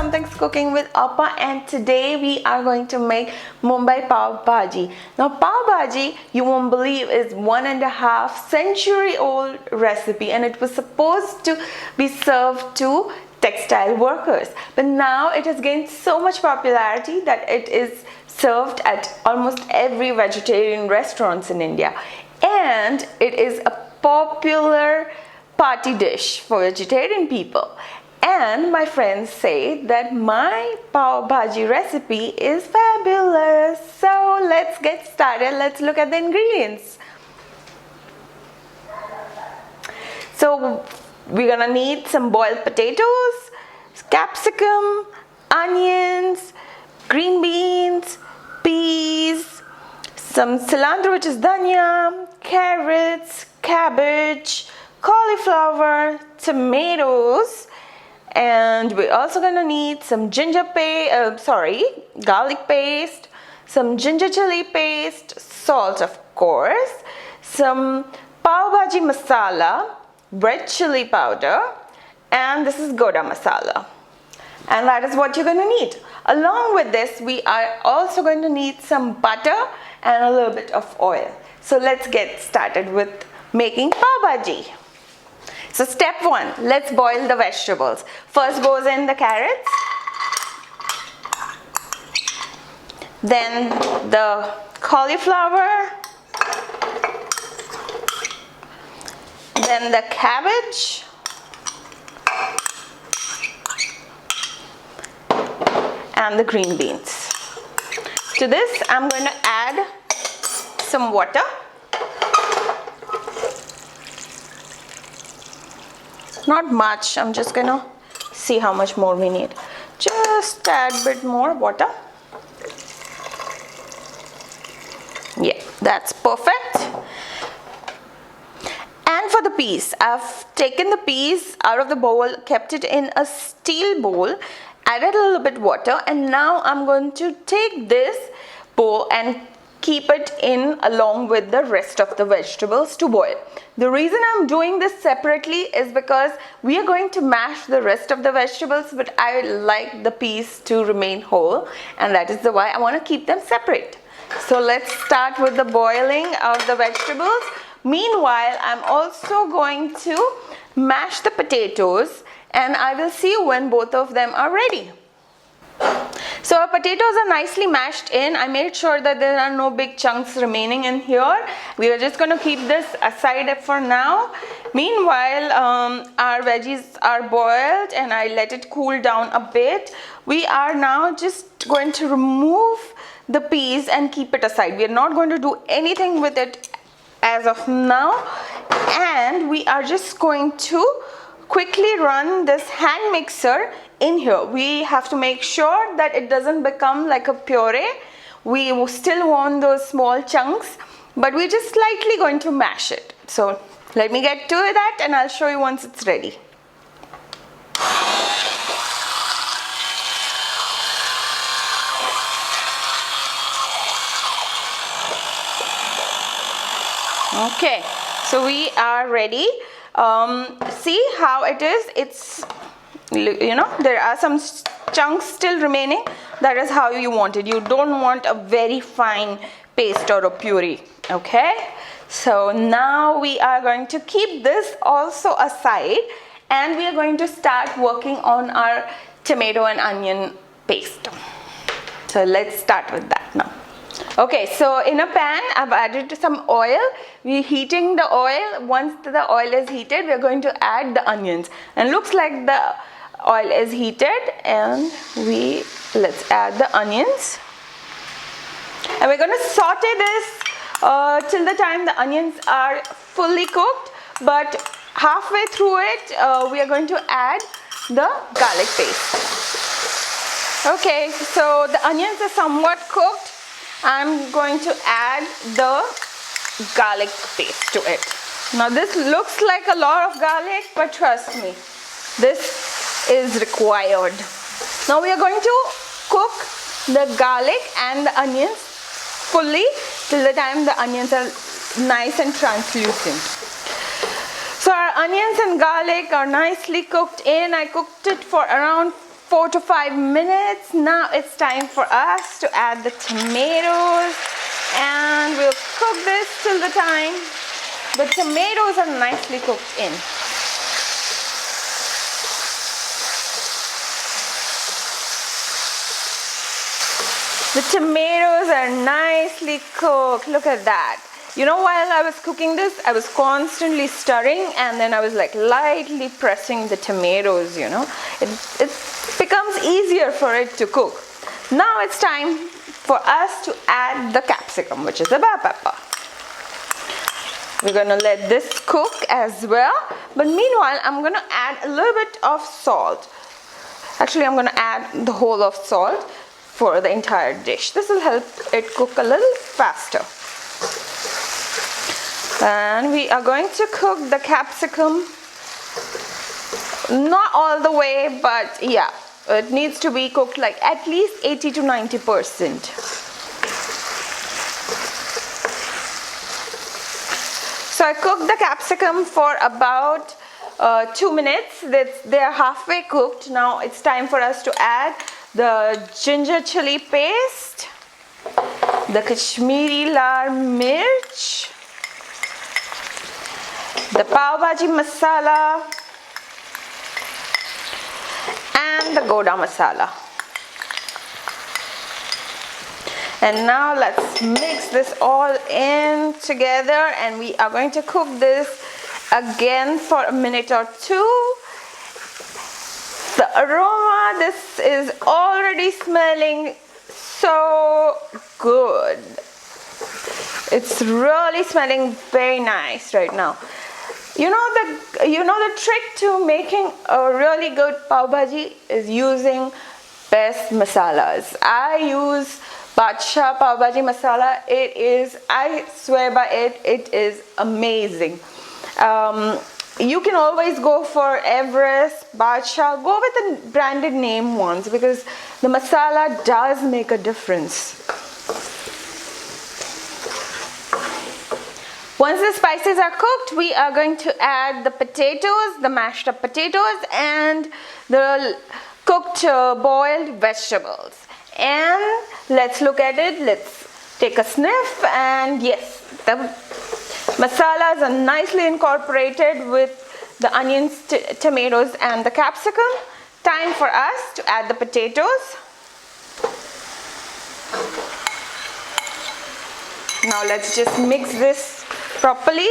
Something's Cooking with Alpa, and today we are going to make Mumbai Pav Bhaji. Now Pav Bhaji, you won't believe, is 1.5 century old recipe, and it was supposed to be served to textile workers. But now it has gained so much popularity that it is served at almost every vegetarian restaurants in India. And it is a popular party dish for vegetarian people. And my friends say that my pav bhaji recipe is fabulous. So let's get started. Let's look at the ingredients. So we're gonna need some boiled potatoes, capsicum, onions, green beans, peas, some cilantro, which is dhania, carrots, cabbage, cauliflower, tomatoes, and we're also gonna need some garlic paste, some ginger chili paste, salt of course, some pav bhaji masala, red chili powder, and this is goda masala. And that is what you're going to need. Along with this, we are also going to need some butter and a little bit of oil. So let's get started with making pav bhaji. So step 1, let's boil the vegetables. First goes in the carrots, then the cauliflower, then the cabbage, and the green beans. To this, I'm going to add some water. Not much, I'm just going to see how much more we need. Just add a bit more water. Yeah, that's perfect. And for the peas, I've taken the peas out of the bowl, kept it in a steel bowl, added a little bit water, and now I'm going to take this bowl and keep it in along with the rest of the vegetables to boil. The reason I'm doing this separately is because we are going to mash the rest of the vegetables, but I like the peas to remain whole, and that is why I want to keep them separate. So let's start with the boiling of the vegetables. Meanwhile, I'm also going to mash the potatoes, and I will see you when both of them are ready. So our potatoes are nicely mashed in. I made sure that there are no big chunks remaining in here. We are just going to keep this aside for now. Meanwhile, our veggies are boiled and I let it cool down a bit. We are now just going to remove the peas and keep it aside. We are not going to do anything with it as of now, and we are just going to quickly run this hand mixer in here. We have to make sure that it doesn't become like a puree. We still want those small chunks, but we're just slightly going to mash it. So let me get to that and I'll show you once it's ready. Okay, so we are ready. See how it is. It's, there are some chunks still remaining. That is how you want it. You don't want a very fine paste or a puree. Okay, so now we are going to keep this also aside, and we are going to start working on our tomato and onion paste. So let's start with that now. Okay, so in a pan, I've added some oil. We're heating the oil. Once the oil is heated, we're going to add the onions. And looks like the oil is heated, and let's add the onions. And we're going to saute this till the time the onions are fully cooked. But halfway through it, we are going to add the garlic paste. Okay, so the onions are somewhat cooked. I'm going to add the garlic paste to it. Now this looks like a lot of garlic, but trust me, this is required. Now we are going to cook the garlic and the onions fully till the time the onions are nice and translucent. So our onions and garlic are nicely cooked in. I cooked it for around 4 to 5 minutes. Now it's time for us to add the tomatoes, and we'll cook this till the time the tomatoes are nicely cooked in. The tomatoes are nicely cooked. Look at that. You know, while I was cooking this, I was constantly stirring, and then I was like lightly pressing the tomatoes, you know. It becomes easier for it to cook. Now it's time for us to add the capsicum, which is a bell pepper. We're gonna let this cook as well. But meanwhile, I'm gonna add a little bit of salt. Actually, I'm gonna add the whole of salt for the entire dish. This will help it cook a little faster. And we are going to cook the capsicum, not all the way, but yeah, it needs to be cooked like at least 80 to 90%. So I cooked the capsicum for about 2 minutes. They're halfway cooked. Now it's time for us to add the ginger chili paste, the Kashmiri lal mirch, the Pav Bhaji masala, and the Goda masala. And now let's mix this all in together, and we are going to cook this again for a minute or two. The aroma, this is already smelling so good. It's really smelling very nice right now. You know the trick to making a really good pav bhaji is using best masalas. I use Badshah Pav Bhaji masala. It is, I swear by it, it is amazing. You can always go for Everest, Badshah. Go with the branded name ones because the masala does make a difference. Once the spices are cooked, we are going to add the potatoes, the mashed up potatoes, and the cooked boiled vegetables. And let's look at it. Let's take a sniff, and yes, the masalas are nicely incorporated with the onions, tomatoes, and the capsicum. Time for us to add the potatoes. Now let's just mix this properly.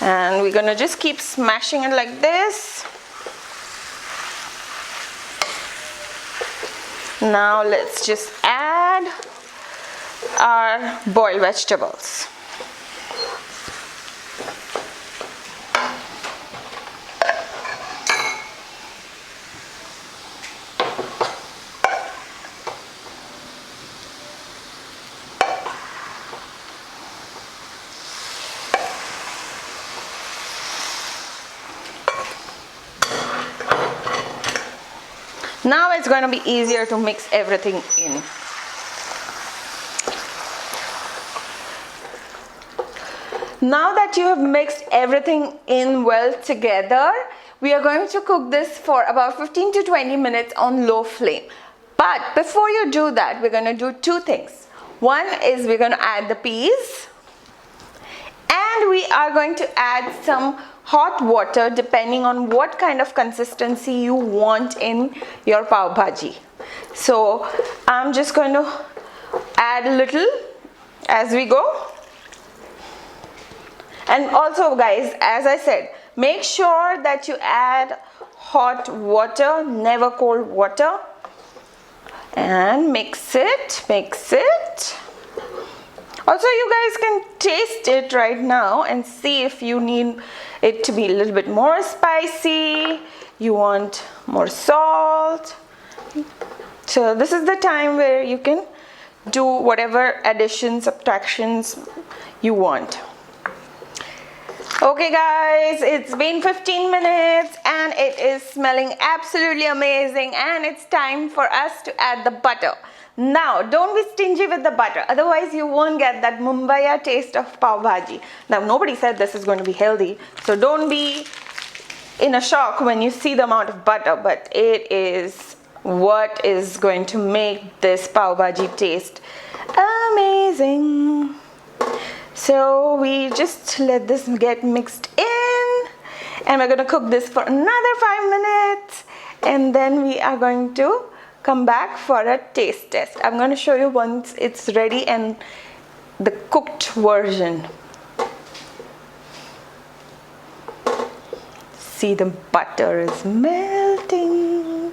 And we're gonna just keep smashing it like this. Now let's just add our boiled vegetables. Now it's going to be easier to mix everything in. Now that you have mixed everything in well together, we are going to cook this for about 15 to 20 minutes on low flame. But before you do that, we're going to do two things. One is we're going to add the peas, and we are going to add some hot water depending on what kind of consistency you want in your pav bhaji. So I'm just going to add a little as we go. And also guys, as I said, make sure that you add hot water, never cold water, and mix it. Also, you guys can taste it right now and see if you need it to be a little bit more spicy, you want more salt. So this is the time where you can do whatever additions, subtractions you want. Okay guys, it's been 15 minutes and it is smelling absolutely amazing, and it's time for us to add the butter. Now, don't be stingy with the butter, otherwise you won't get that Mumbai taste of Pav Bhaji. Now, nobody said this is going to be healthy, so don't be in a shock when you see the amount of butter, but it is what is going to make this Pav Bhaji taste amazing. So we just let this get mixed in, and we're going to cook this for another 5 minutes, and then we are going to come back for a taste test. I'm going to show you once it's ready and the cooked version. See, the butter is melting.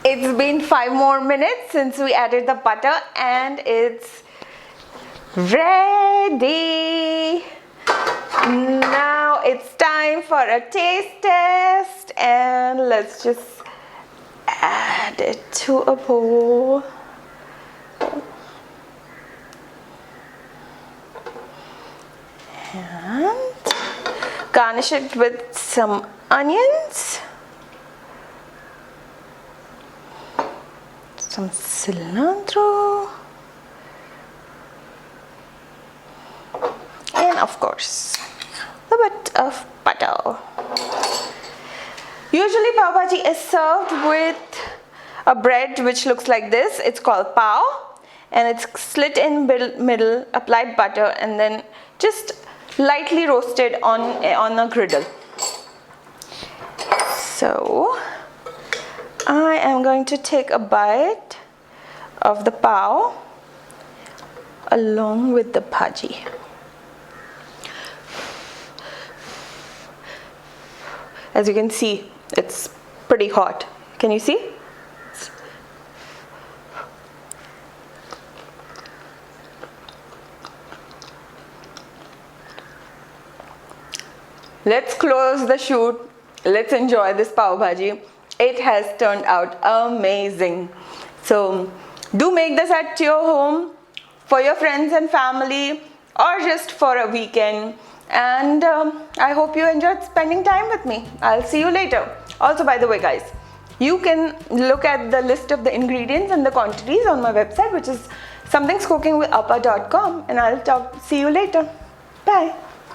It's been 5 more minutes since we added the butter, and it's ready. Now it's time for a taste test, and let's just add it to a bowl. And garnish it with some onions, some cilantro, and of course a bit of butter. Usually Pav Bhaji is served with a bread which looks like this. It's called pav, and it's slit in middle, applied butter, and then just lightly roasted on a griddle. So I am going to take a bite of the pav along with the bhaji. As you can see, it's pretty hot. Can you see? Let's close the shoot. Let's enjoy this Pav Bhaji. It has turned out amazing. So do make this at your home for your friends and family, or just for a weekend. And I hope you enjoyed spending time with me. I'll see you later. Also, by the way guys, you can look at the list of the ingredients and the quantities on my website, which is somethingskookingwithalpa.com, and I'll see you later. Bye.